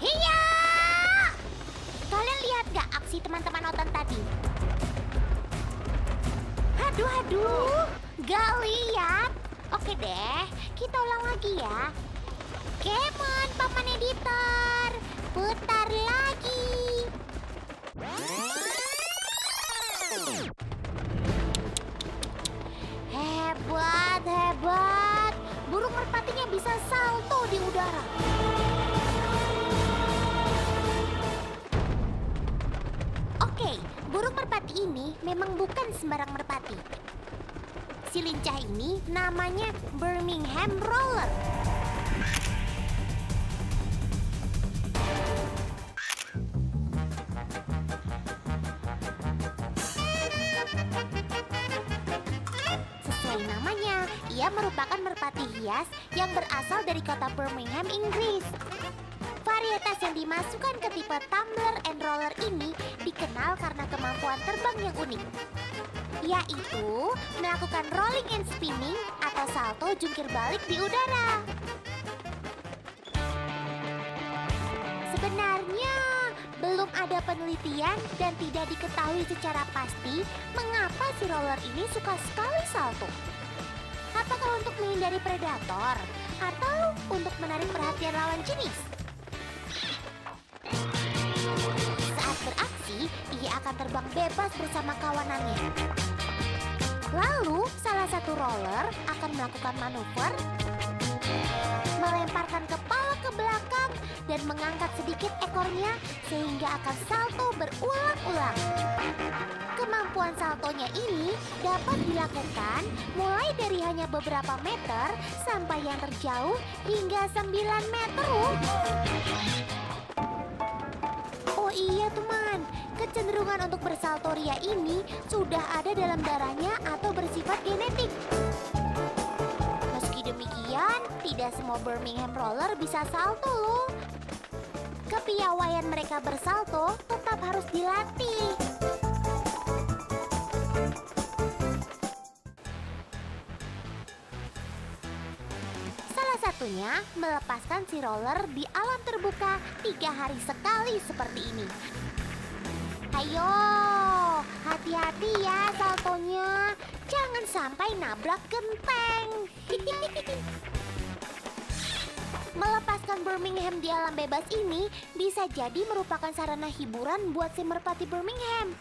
Iya! Kalian lihat gak aksi teman-teman Otan tadi? Aduh, aduh. Gak lihat. Oke deh, kita ulang lagi ya. Come on, Paman Editor. Putar lagi. Hebat, hebat. Burung merpatinya bisa salto di udara. Oke, burung merpati ini memang bukan sembarang merpati. Si lincah ini namanya Birmingham Roller. Sesuai namanya, ia merupakan merpati hias yang berasal dari kota Birmingham, Inggris. Varietas yang dimasukkan ke tipe tumbler and roller ini dikenal karena kemampuan terbang yang unik, yaitu melakukan rolling and spinning atau salto jungkir balik di udara. Sebenarnya belum ada penelitian dan tidak diketahui secara pasti mengapa si roller ini suka sekali salto. Apakah untuk menghindari predator atau untuk menarik perhatian lawan jenis? Saat beraksi, ia akan terbang bebas bersama kawanannya. Lalu, salah satu roller akan melakukan manuver, melemparkan kepala ke belakang dan mengangkat sedikit ekornya sehingga akan salto berulang-ulang. Kemampuan saltonya ini dapat dilakukan mulai dari hanya beberapa meter sampai yang terjauh hingga 9 meter loh. Oh iya teman, kecenderungan untuk bersalto ria ini sudah ada dalam darahnya atau bersifat genetik. Meski demikian, tidak semua Birmingham Roller bisa salto loh. Kepiawaian mereka bersalto tetap harus dilatih. Salah satunya melepaskan si roller di alam terbuka 3 hari sekali seperti ini. Ayo, hati-hati ya saltonya. Jangan sampai nabrak genteng. Melepaskan Birmingham di alam bebas ini bisa jadi merupakan sarana hiburan buat si merpati Birmingham.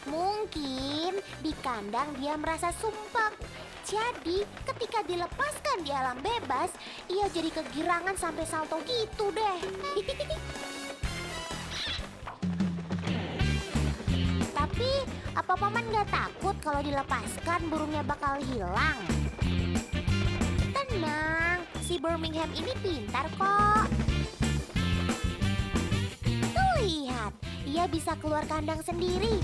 Mungkin di kandang dia merasa sumpek. Jadi ketika dilepaskan di alam bebas, ia jadi kegirangan sampai salto gitu deh. Tapi apa Paman nggak takut kalau dilepaskan burungnya bakal hilang? Tenang, si Birmingham ini pintar kok. Tuh lihat, ia bisa keluar kandang sendiri.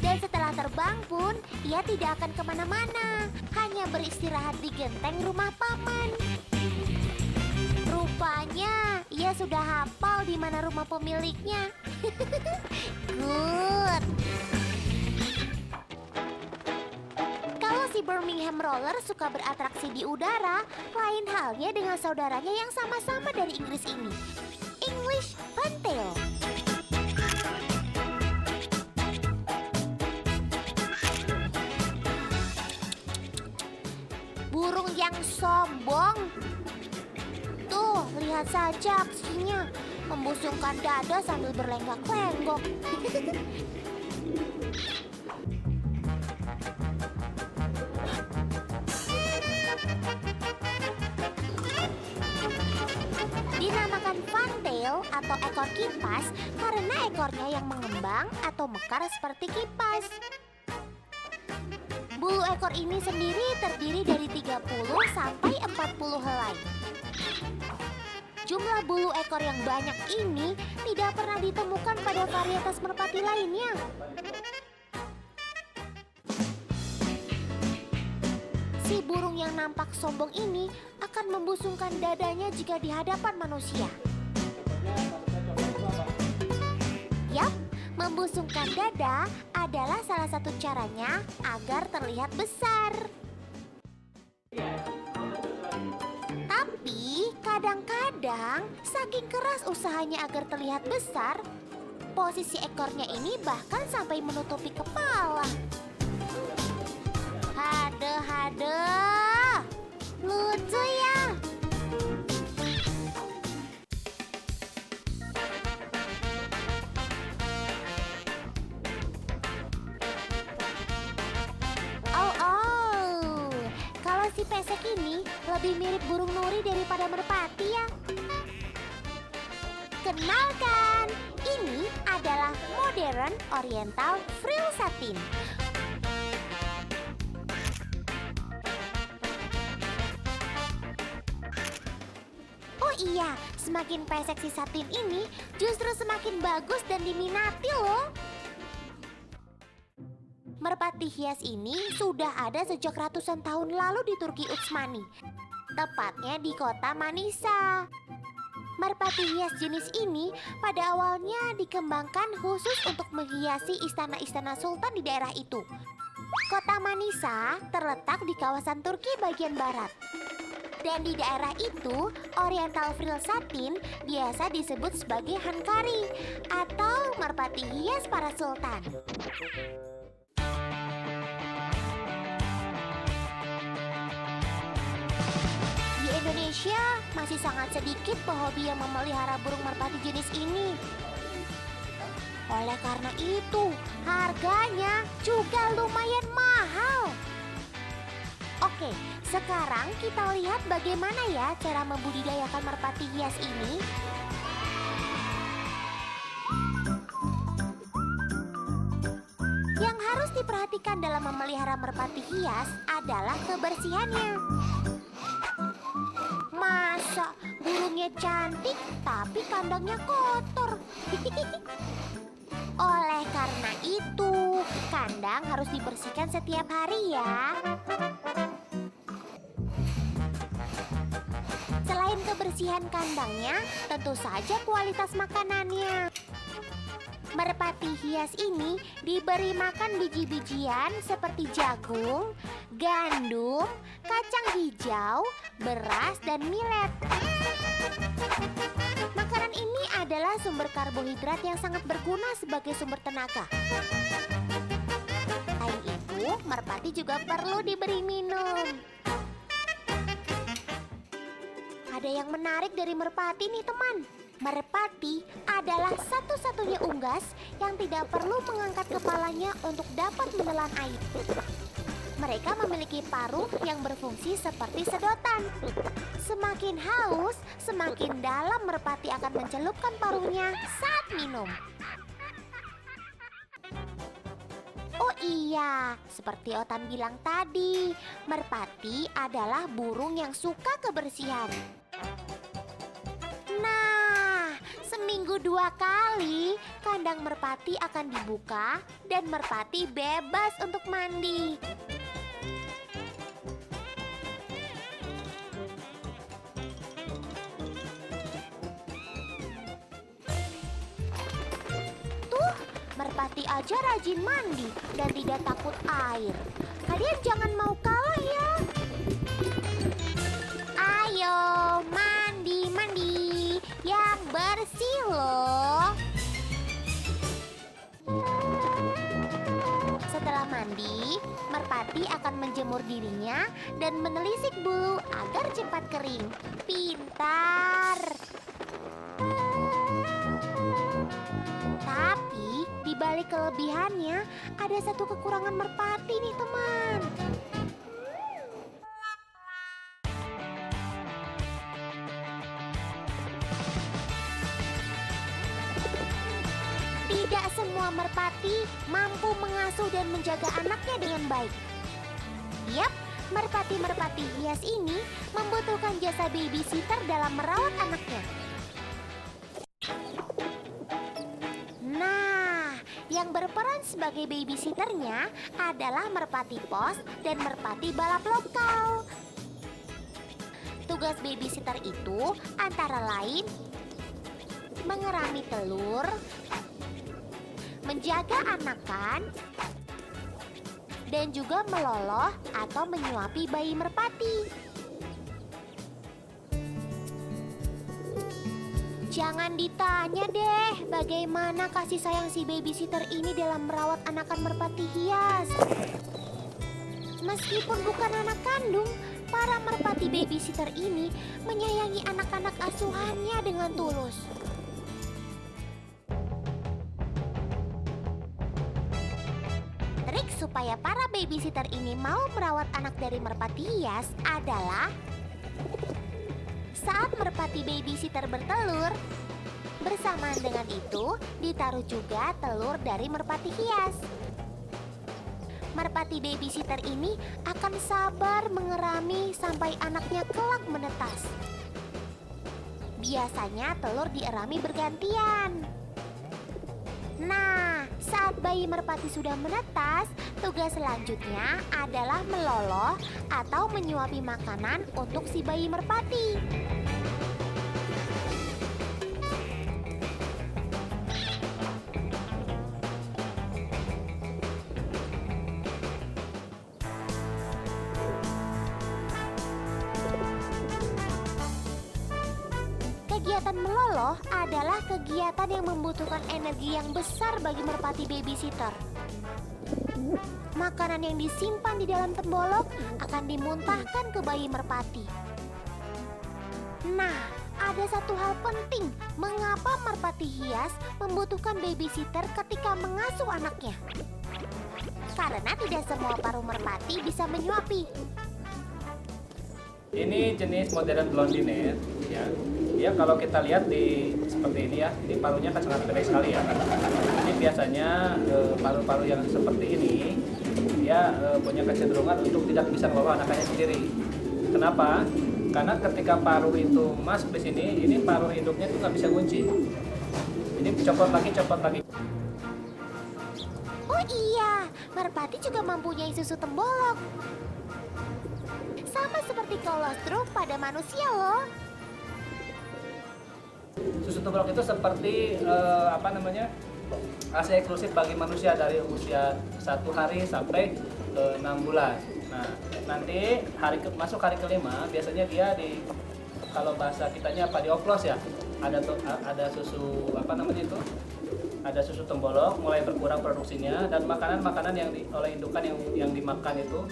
Dan setelah terbang pun, ia tidak akan kemana-mana. Hanya beristirahat di genteng rumah Paman. Rupanya, ia sudah hafal di mana rumah pemiliknya. Good. Kalau si Birmingham Roller suka beratraksi di udara, lain halnya dengan saudaranya yang sama-sama dari Inggris ini. English Fantail. Burung yang sombong. Tuh, lihat saja aksinya. Membusungkan dada sambil berlenggak-lenggok. Dinamakan fantail atau ekor kipas karena ekornya yang mengembang atau mekar seperti kipas. Bulu ekor ini sendiri terdiri dari 30 sampai 40 helai. Jumlah bulu ekor yang banyak ini tidak pernah ditemukan pada varietas merpati lainnya. Si burung yang nampak sombong ini akan membusungkan dadanya jika di hadapan manusia. Yap, membusungkan dada adalah salah satu caranya agar terlihat besar. Tapi kadang-kadang Kadang, saking keras usahanya agar terlihat besar, posisi ekornya ini bahkan sampai menutupi kepala. Hade, lucu ya. Oh, kalau si pesek ini lebih mirip burung nuri daripada merpati ya. Kenalkan, ini adalah modern oriental frill satin. Oh iya, semakin pesek si satin ini justru semakin bagus dan diminati loh. Merpati hias ini sudah ada sejak ratusan tahun lalu di Turki Utsmani, tepatnya di kota Manisa. Merpati hias jenis ini pada awalnya dikembangkan khusus untuk menghiasi istana-istana sultan di daerah itu. Kota Manisa terletak di kawasan Turki bagian barat. Dan di daerah itu, Oriental Frill Satin biasa disebut sebagai hankari atau merpati hias para sultan. Di Indonesia masih sangat sedikit pehobi yang memelihara burung merpati jenis ini. Oleh karena itu, harganya juga lumayan mahal. Oke, sekarang kita lihat bagaimana ya cara membudidayakan merpati hias ini. Yang harus diperhatikan dalam memelihara merpati hias adalah kebersihannya. Masa burungnya cantik tapi kandangnya kotor? Oleh karena itu, kandang harus dibersihkan setiap hari ya. Selain kebersihan kandangnya, tentu saja kualitas makanannya. Merpati hias ini diberi makan biji-bijian seperti jagung, gandum, kacang hijau, beras, dan millet. Makanan ini adalah sumber karbohidrat yang sangat berguna sebagai sumber tenaga. Selain itu, merpati juga perlu diberi minum. Ada yang menarik dari merpati nih teman. Merpati adalah satu-satunya unggas yang tidak perlu mengangkat kepalanya untuk dapat menelan air. Mereka memiliki paruh yang berfungsi seperti sedotan. Semakin haus, semakin dalam merpati akan mencelupkan paruhnya saat minum. Oh iya, seperti Otan bilang tadi, merpati adalah burung yang suka kebersihan. Nah, seminggu 2 kali kandang merpati akan dibuka dan merpati bebas untuk mandi. Tuh, merpati aja rajin mandi dan tidak takut air. Kalian jangan mau kalah ya. Ayo, mandi yang bersih loh. Setelah mandi, merpati akan menjemur dirinya dan menelisik bulu agar cepat kering. Pintar. Tapi di balik kelebihannya ada satu kekurangan merpati nih teman. Tidak semua merpati mampu mengasuh dan menjaga anaknya dengan baik. Yap, merpati-merpati hias ini membutuhkan jasa babysitter dalam merawat anaknya. Nah, yang berperan sebagai babysitternya adalah merpati pos dan merpati balap lokal. Tugas babysitter itu antara lain mengerami telur, menjaga anakan, dan juga meloloh atau menyuapi bayi merpati. Jangan ditanya deh bagaimana kasih sayang si babysitter ini dalam merawat anakan merpati hias. Meskipun bukan anak kandung, para merpati babysitter ini menyayangi anak-anak asuhannya dengan tulus. Trik supaya para babysitter ini mau merawat anak dari merpati hias adalah saat merpati babysitter bertelur, bersamaan dengan itu ditaruh juga telur dari merpati hias. Merpati babysitter ini akan sabar mengerami sampai anaknya kelak menetas. Biasanya telur dierami bergantian. Nah, saat bayi merpati sudah menetas, tugas selanjutnya adalah meloloh atau menyuapi makanan untuk si bayi merpati. Kegiatan meloloh adalah kegiatan yang membutuhkan energi yang besar bagi merpati babysitter. Makanan yang disimpan di dalam tembolok akan dimuntahkan ke bayi merpati. Nah, ada satu hal penting mengapa merpati hias membutuhkan babysitter ketika mengasuh anaknya. Karena tidak semua paruh merpati bisa menyuapi. Ini jenis modern blondinette ya. Ya kalau kita lihat di seperti ini ya, ini paruhnya kan sangat pendek sekali ya. Ini biasanya paruh-paruh yang seperti ini dia punya kecenderungan untuk tidak bisa membawa anaknya sendiri. Kenapa? Karena ketika paruh itu masuk di sini, ini paruh induknya itu nggak bisa kunci. Ini copot lagi. Oh iya, merpati juga mempunyai susu tembolok. Sama seperti kolostrum pada manusia loh. Susu tembolok itu seperti ASI eksklusif bagi manusia dari usia 1 hari sampai 6 bulan. Nah, nanti masuk hari kelima biasanya dia kalau bahasa kitanya dioplos ya. Ada susu ada susu tembolok mulai berkurang produksinya, dan makanan yang oleh indukan yang dimakan itu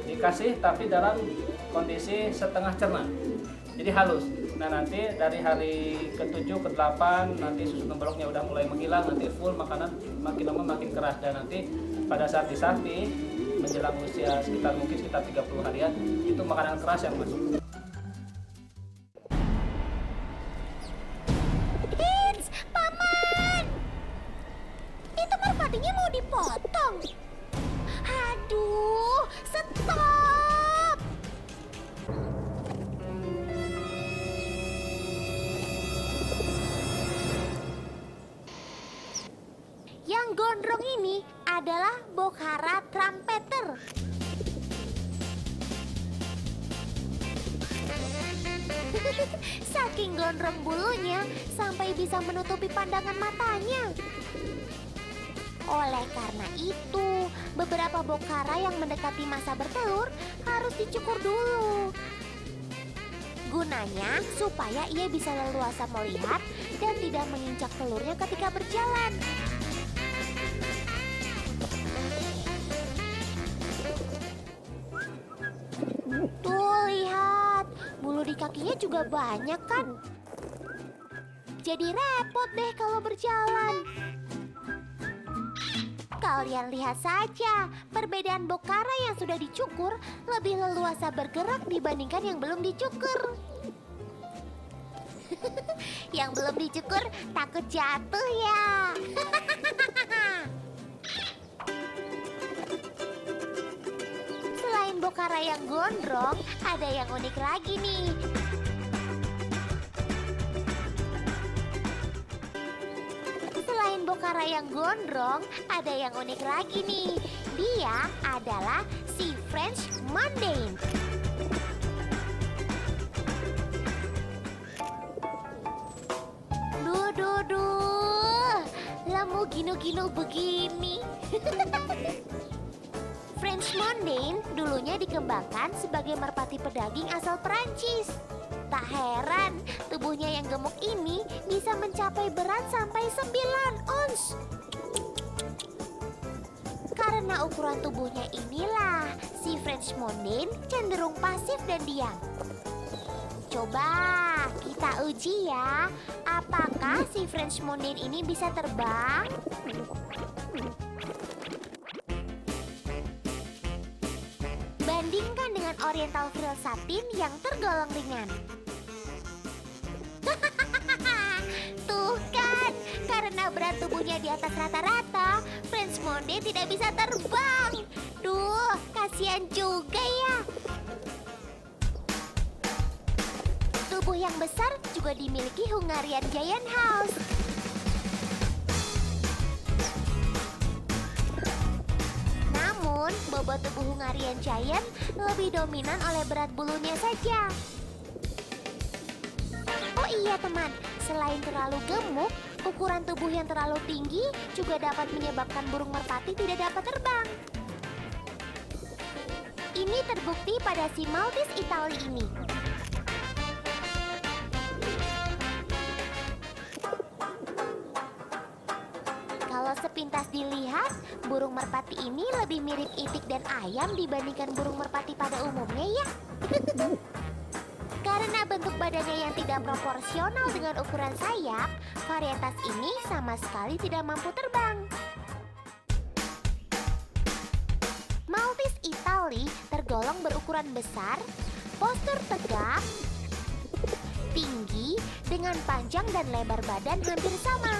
dikasih tapi dalam kondisi setengah cerna. Jadi halus. Nah, nanti dari hari ke-7 ke-8 nanti susu temboloknya udah mulai menghilang, nanti full makanan makin lama makin keras, dan nanti pada saat disahti menjelang usia sekitar 30 harian itu makanan keras yang masuk. Hits, Paman! Itu merpatinya mau dipotong. Aduh, stop! Yang gondrong ini adalah Bokhara trumpeter. Saking gondrong bulunya sampai bisa menutupi pandangan matanya. Oleh karena itu, beberapa bokhara yang mendekati masa bertelur harus dicukur dulu. Gunanya supaya ia bisa leluasa melihat dan tidak menginjak telurnya ketika berjalan. Tuh, lihat, bulu di kakinya juga banyak kan? Jadi repot deh kalau berjalan. Kalian lihat saja, perbedaan bokhara yang sudah dicukur lebih leluasa bergerak dibandingkan yang belum dicukur. Yang belum dicukur takut jatuh ya. Selain bokhara yang gondrong, ada yang unik lagi nih. Selain bokhara yang gondrong, ada yang unik lagi nih. Dia adalah si French Mondaine. Duh, lemu gino-gino begini. French Mondaine dulunya dikembangkan sebagai merpati pedaging asal Perancis. Tak heran, tubuhnya yang gemuk ini bisa mencapai berat sampai 9 ons. Karena ukuran tubuhnya inilah, si French Mountain cenderung pasif dan diam. Coba kita uji ya, apakah si French Mountain ini bisa terbang? Bandingkan dengan Oriental Frill Satin yang tergolong ringan. Tuh kan, karena berat tubuhnya di atas rata-rata, French Mountain tidak bisa terbang. Duh, kasihan juga ya. Tubuh yang besar juga dimiliki Hungarian Giant House. Namun, bobot tubuh Hungarian Giant lebih dominan oleh berat bulunya saja. Oh iya teman, selain terlalu gemuk, ukuran tubuh yang terlalu tinggi juga dapat menyebabkan burung merpati tidak dapat terbang. Ini terbukti pada si Maltese Italy ini. Kalau sepintas dilihat, burung merpati ini lebih mirip itik dan ayam dibandingkan burung merpati pada umumnya ya. Karena bentuk badannya yang tidak proporsional dengan ukuran sayap, varietas ini sama sekali tidak mampu terbang. Maltese Italy tergolong berukuran besar, postur tegak, tinggi, dengan panjang dan lebar badan hampir sama.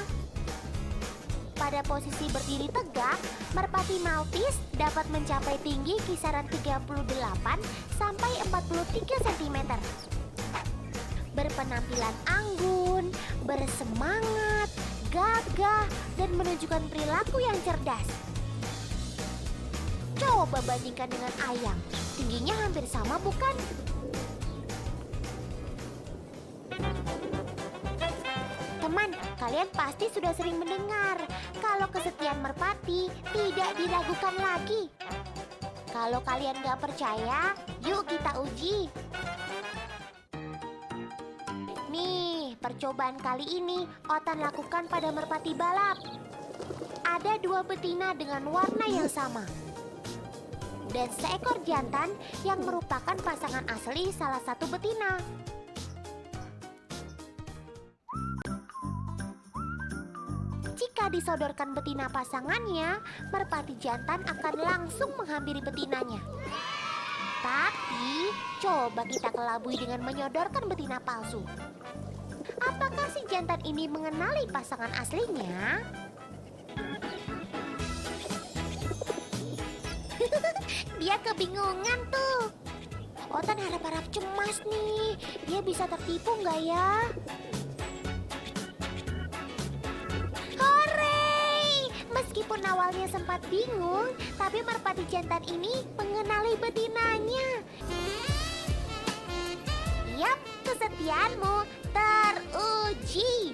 Pada posisi berdiri tegak, merpati Maltese dapat mencapai tinggi kisaran 38 sampai 43 cm. Berpenampilan anggun, bersemangat, gagah, dan menunjukkan perilaku yang cerdas. Coba bandingkan dengan ayam, tingginya hampir sama bukan? Teman, kalian pasti sudah sering mendengar kalau kesetiaan merpati tidak diragukan lagi. Kalau kalian gak percaya, yuk kita uji. Nih, percobaan kali ini Otan lakukan pada merpati balap. Ada 2 betina dengan warna yang sama. Dan seekor jantan yang merupakan pasangan asli salah satu betina. Jika disodorkan betina pasangannya, merpati jantan akan langsung menghampiri betinanya. Tapi, coba kita kelabui dengan menyodorkan betina palsu. Apakah si jantan ini mengenali pasangan aslinya? Dia kebingungan tuh. Otan harap-harap cemas nih. Dia bisa tertipu nggak ya? Meskipun awalnya sempat bingung, tapi merpati jantan ini mengenali betinanya. Yap, kesetiaanmu teruji.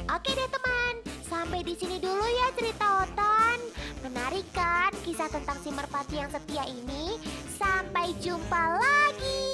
Oke deh teman, sampai di sini dulu ya cerita Otan. Menarik kan kisah tentang si merpati yang setia ini? Sampai jumpa lagi.